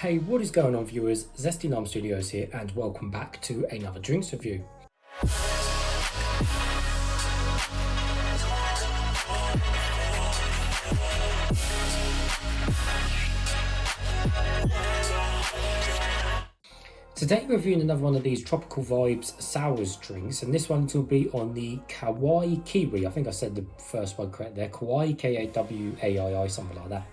Hey, what is going on, viewers? Zesty Nom Studios here, and welcome back to another drinks review. Today we're reviewing another one of these Tropical Vibes Sours drinks, and this one will be on the Kawaii Kiwi. I think I said the first one correct there. Kawaii, K-A-W-A-I-I, something like that.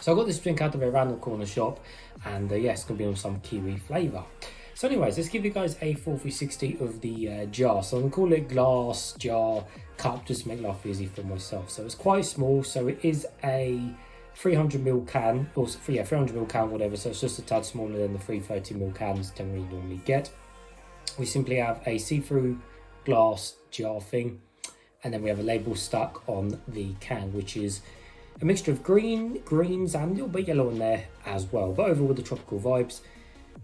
So I got this drink out of a random corner shop, and yeah, it's going to be on some kiwi flavour. So anyways, let's give you guys a full 360 of the jar. So I'm going to call it glass, jar, cup, just to make life easy for myself. So it's quite small, so it is a 300ml can, or yeah, 300ml can, whatever. So it's just a tad smaller than the 330ml cans generally normally get. We simply have a see-through glass jar thing, and then we have a label stuck on the can, which is a mixture of greens and a little bit yellow in there as well. But overall, the Tropical Vibes,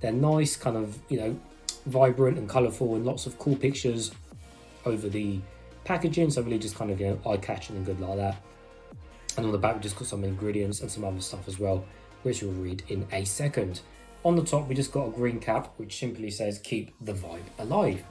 they're nice, kind of, you know, vibrant and colourful, and lots of cool pictures over the packaging. So really just kind of, you know, eye-catching and good like that. And on the back, we just got some ingredients and some other stuff as well, which we'll read in a second. On the top, we just got a green cap, which simply says, "Keep the vibe alive."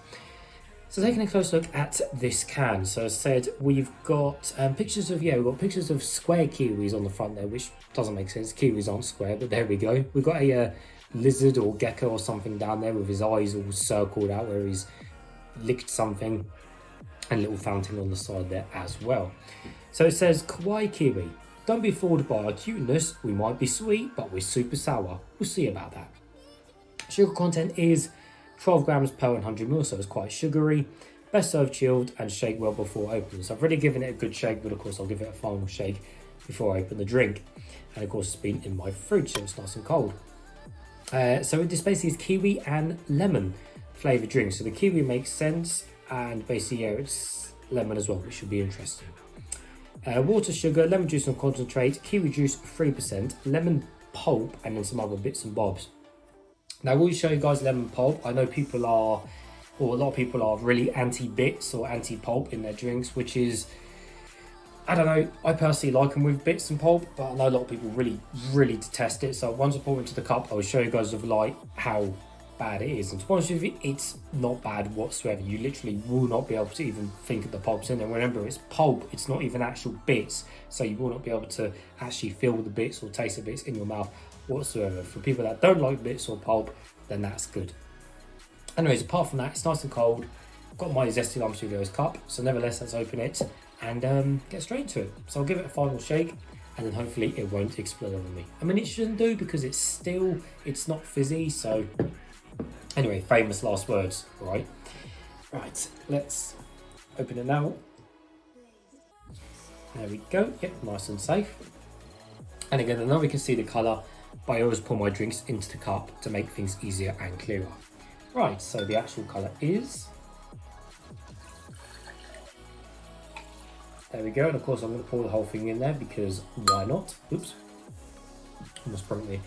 So taking a close look at this can, so as I said, we've got pictures of, we've got pictures of square kiwis on the front there, which doesn't make sense. Kiwis aren't square, but there we go. We've got a lizard or gecko or something down there with his eyes all circled out where he's licked something, and a little fountain on the side there as well. So it says, "Kawaii Kiwi, don't be fooled by our cuteness. We might be sweet, but we're super sour. We'll see about that." Sugar content is 12 grams per 100ml, so it's quite sugary. Best served chilled and shake well before opening. So I've already given it a good shake, but of course I'll give it a final shake before I open the drink. And of course it's been in my fridge, so it's nice and cold. So this basically is kiwi and lemon flavoured drink. So the kiwi makes sense, and basically it's lemon as well, which should be interesting. Water, sugar, lemon juice and concentrate, kiwi juice 3%, lemon pulp, and then some other bits and bobs. Now, I will show you guys lemon pulp. I know people are, or a lot of people are really anti-bits or anti-pulp in their drinks, which is, I don't know, I personally like them with bits and pulp, but I know a lot of people really detest it. So once I pour it into the cup, I will show you guys of like how bad it is. And to be honest with you, it's not bad whatsoever. You literally will not be able to even think of the pulps in there. Remember, it's pulp, it's not even actual bits, so you will not be able to actually feel the bits or taste the bits in your mouth whatsoever. For people that don't like bits or pulp, then that's good. Anyways, apart from that, it's nice and cold. I've got my Zesty Lime Studios cup, so nevertheless, let's open it and get straight to it. So I'll give it a final shake, and then hopefully it won't explode on me. I mean, it shouldn't do, because it's not fizzy. So anyway, famous last words, right? Right, let's open it now. There we go. Yep, nice and safe. And again, I know we can see the colour, but I always pour my drinks into the cup to make things easier and clearer. Right, so the actual colour is... There we go, and of course I'm going to pour the whole thing in there, because why not? Oops. Almost broke the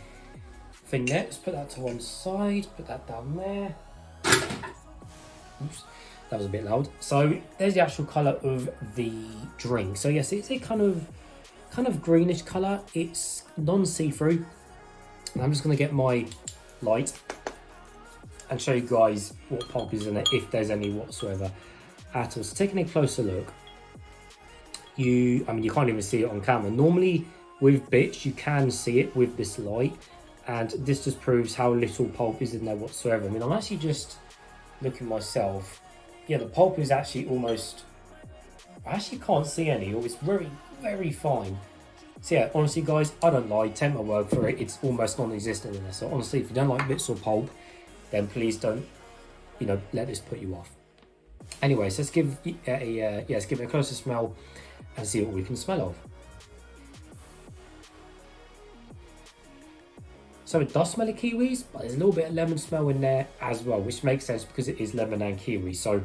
thing there. Let's put that to one side, put that down there. Oops, that was a bit loud. So there's the actual colour of the drink. So yes, it's a kind of greenish colour. It's non-see-through. And I'm just going to get my light and show you guys what pulp is in it, if there's any whatsoever at all. So taking a closer look, you can't even see it on camera. Normally with bits you can see it with this light, and this just proves how little pulp is in there whatsoever. I mean, I'm actually just looking myself. Yeah, the pulp is actually almost, I actually can't see any, or it's very fine. So yeah, honestly guys, I don't lie, take my word for it, it's almost non-existent in there. So honestly, if you don't like bits or pulp, then please don't, let this put you off. Anyways, let's give it a closer smell and see what we can smell of. So it does smell of kiwis, but there's a little bit of lemon smell in there as well, which makes sense because it is lemon and kiwi. So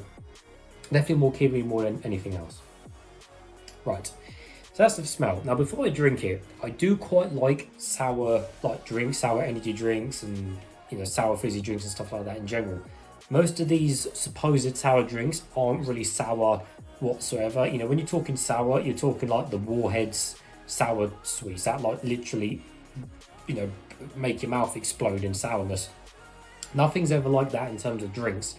definitely more kiwi more than anything else. Right. So that's the smell. Now, before I drink it, I do quite like sour drinks, sour energy drinks, and sour fizzy drinks and stuff like that in general. Most of these supposed sour drinks aren't really sour whatsoever. When you're talking sour, you're talking like the Warheads sour sweets. That like literally you know, make your mouth explode in sourness. Nothing's ever like that in terms of drinks,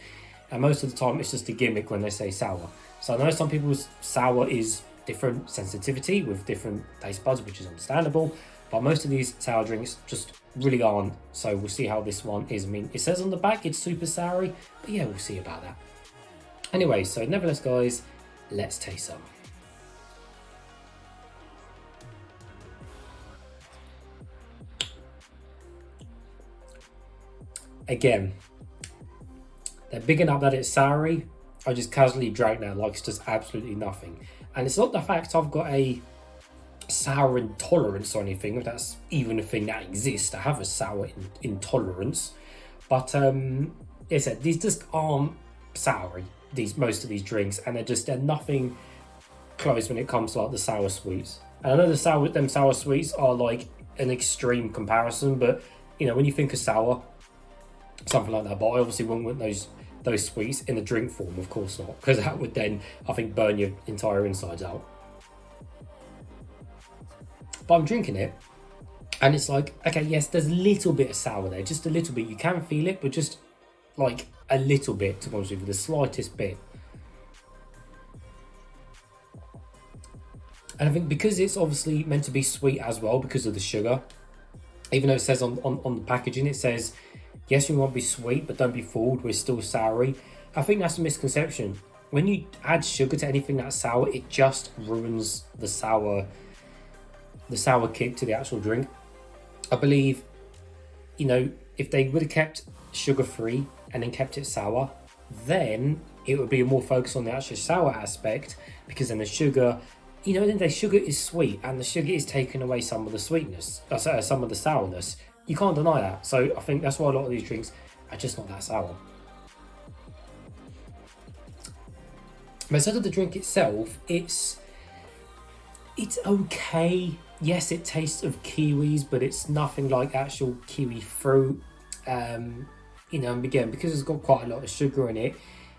and most of the time it's just a gimmick when they say sour. So I know some people's sour is different sensitivity with different taste buds, which is understandable, but most of these sour drinks just really aren't. So we'll see how this one is. I mean, it says on the back it's super soury, but yeah, we'll see about that. Anyway, so nevertheless, guys, let's taste some. Again, they're big enough that it's soury. I just casually drank that like it's just absolutely nothing. And it's not the fact I've got a sour intolerance or anything, if that's even a thing that exists. I have a sour intolerance, but I said these just aren't soury. Most of these drinks, and they're nothing close when it comes to like the sour sweets. And I know them sour sweets are like an extreme comparison, but you know, when you think of sour, something like that. But I obviously wouldn't want those sweets in the drink form, of course not, because that would then, I think, burn your entire insides out. But I'm drinking it, and it's like, okay, yes, there's a little bit of sour there, just a little bit. You can feel it, but just like a little bit, to be honest with you, the slightest bit. And I think because it's obviously meant to be sweet as well, because of the sugar, even though it says on the packaging, it says, yes, we won't be sweet, but don't be fooled, we're still soury. I think that's a misconception. When you add sugar to anything that's sour, it just ruins the sour kick to the actual drink. I believe, you know, if they would have kept sugar-free and then kept it sour, then it would be more focused on the actual sour aspect, because then the sugar, you know, then the sugar is sweet and the sugar is taking away some of the sweetness, some of the sourness. You can't deny that. So I think that's why a lot of these drinks are just not that sour. But instead of the drink itself, it's okay. Yes, it tastes of kiwis, but it's nothing like actual kiwi fruit. You know, and again, because it's got quite a lot of sugar in it,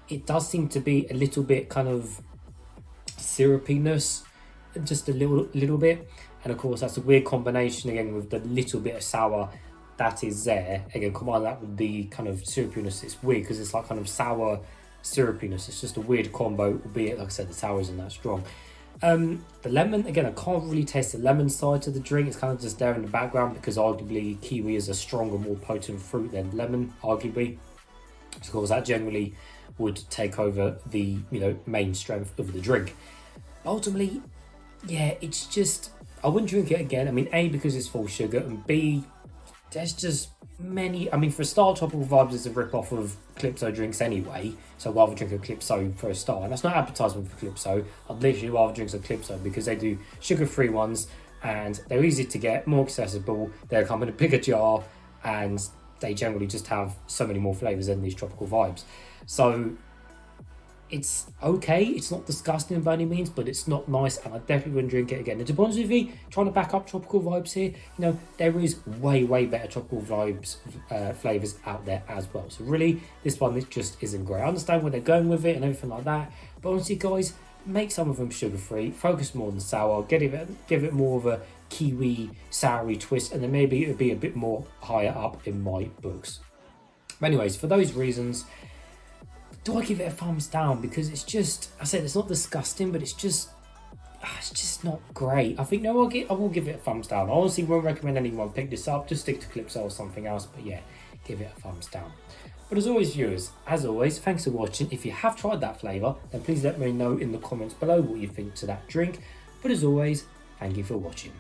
it does seem to be a little bit kind of syrupiness, just a little bit. And of course, that's a weird combination again with the little bit of sour that is there. Again, combine that with the kind of syrupiness. It's weird because it's like kind of sour syrupiness. It's just a weird combo, albeit, like I said, the sour isn't that strong. The lemon, again, I can't really taste the lemon side to the drink. It's kind of just there in the background because arguably kiwi is a stronger, more potent fruit than lemon, arguably. So of course, that generally would take over the, you know, main strength of the drink. But ultimately, yeah, it's just, I wouldn't drink it again. I mean, A, because it's full sugar, and B, there's just many, I mean, for a start, Tropical Vibes is a rip-off of Calypso drinks anyway, so I'd rather drink a Calypso for a start. And that's not advertisement for Calypso. I'd literally rather drink a Calypso because they do sugar-free ones, and they're easy to get, more accessible, they come in a bigger jar, and they generally just have so many more flavours than these Tropical Vibes. So it's okay, it's not disgusting by any means, but it's not nice, and I definitely wouldn't drink it again. And to be honest with you, trying to back up Tropical Vibes here, you know, there is way better Tropical Vibes flavours out there as well. So really, this one just isn't great. I understand where they're going with it and everything like that, but honestly, guys, make some of them sugar-free, focus more on the sour, give it more of a kiwi, soury twist, and then maybe it'll be a bit more higher up in my books. But anyways, for those reasons, do I give it a thumbs down? Because it's just, I said it's not disgusting, but it's just not great. I think, no, I will give it a thumbs down. I honestly won't recommend anyone pick this up. Just stick to Calypso or something else. But yeah, give it a thumbs down. But as always, viewers, as always, thanks for watching. If you have tried that flavour, then please let me know in the comments below what you think to that drink. But as always, thank you for watching.